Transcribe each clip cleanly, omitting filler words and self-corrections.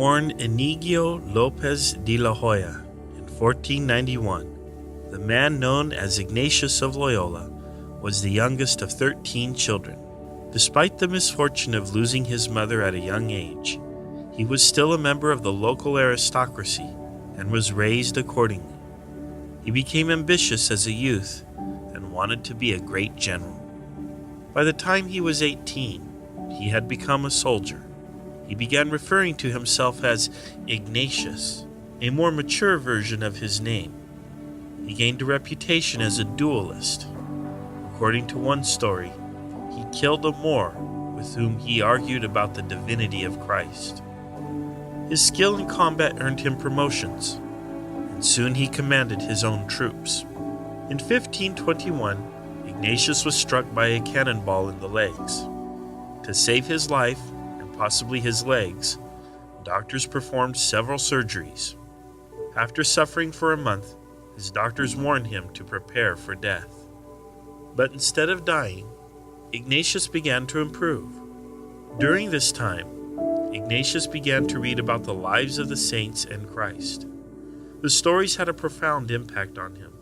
Born Inigo Lopez de la Hoya in 1491, the man known as Ignatius of Loyola was the youngest of 13 children. Despite the misfortune of losing his mother at a young age, he was still a member of the local aristocracy and was raised accordingly. He became ambitious as a youth and wanted to be a great general. By the time he was 18, he had become a soldier. He began referring to himself as Ignatius, a more mature version of his name. He gained a reputation as a duelist. According to one story, he killed a Moor with whom he argued about the divinity of Christ. His skill in combat earned him promotions, and soon he commanded his own troops. In 1521, Ignatius was struck by a cannonball in the legs. To save his life, and possibly his legs, doctors performed several surgeries. After suffering for a month, his doctors warned him to prepare for death. But instead of dying, Ignatius began to improve. During this time, Ignatius began to read about the lives of the saints and Christ. The stories had a profound impact on him.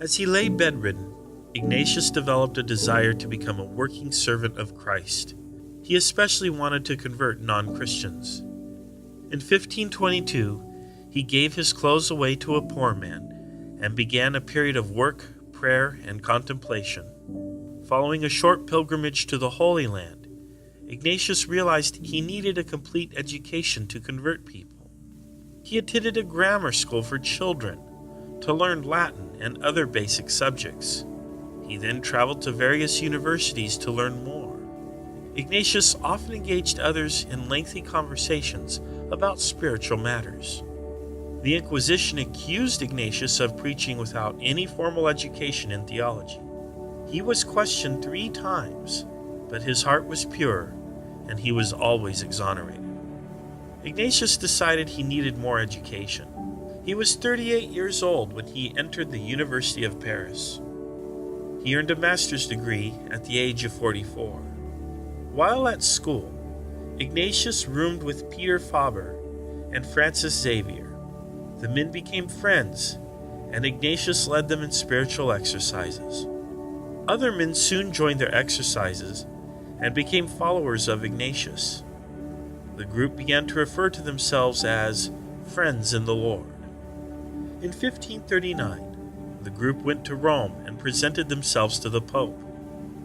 As he lay bedridden, Ignatius developed a desire to become a working servant of Christ. He especially wanted to convert non-Christians. In 1522, he gave his clothes away to a poor man and began a period of work, prayer, and contemplation. Following a short pilgrimage to the Holy Land, Ignatius realized he needed a complete education to convert people. He attended a grammar school for children to learn Latin and other basic subjects. He then traveled to various universities to learn more. Ignatius often engaged others in lengthy conversations about spiritual matters. The Inquisition accused Ignatius of preaching without any formal education in theology. He was questioned 3 times, but his heart was pure, and he was always exonerated. Ignatius decided he needed more education. He was 38 years old when he entered the University of Paris. He earned a master's degree at the age of 44. While at school, Ignatius roomed with Peter Faber and Francis Xavier. The men became friends, and Ignatius led them in spiritual exercises. Other men soon joined their exercises and became followers of Ignatius. The group began to refer to themselves as Friends in the Lord. In 1539, the group went to Rome and presented themselves to the Pope.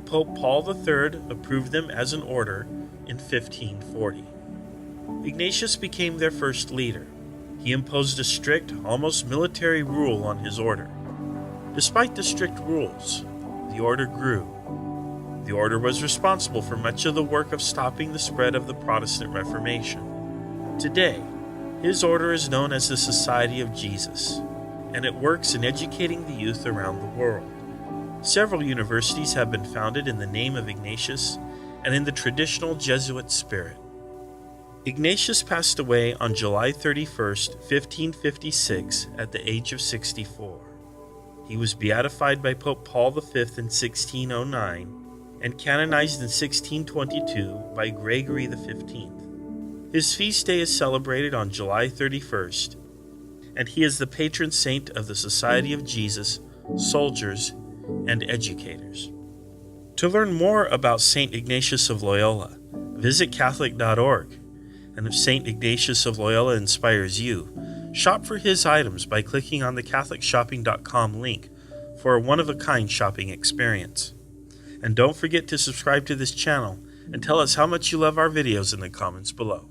Pope Paul III approved them as an order in 1540. Ignatius became their first leader. He imposed a strict, almost military rule on his order. Despite the strict rules, the order grew. The order was responsible for much of the work of stopping the spread of the Protestant Reformation. Today, his order is known as the Society of Jesus, and it works in educating the youth around the world. Several universities have been founded in the name of Ignatius and in the traditional Jesuit spirit. Ignatius passed away on July 31st, 1556, at the age of 64. He was beatified by Pope Paul V in 1609 and canonized in 1622 by Gregory XV. His feast day is celebrated on July 31st, and he is the patron saint of the Society of Jesus, soldiers, and educators. To learn more about St. Ignatius of Loyola, visit Catholic.org. And if St. Ignatius of Loyola inspires you, shop for his items by clicking on the CatholicShopping.com link for a one-of-a-kind shopping experience. And don't forget to subscribe to this channel and tell us how much you love our videos in the comments below.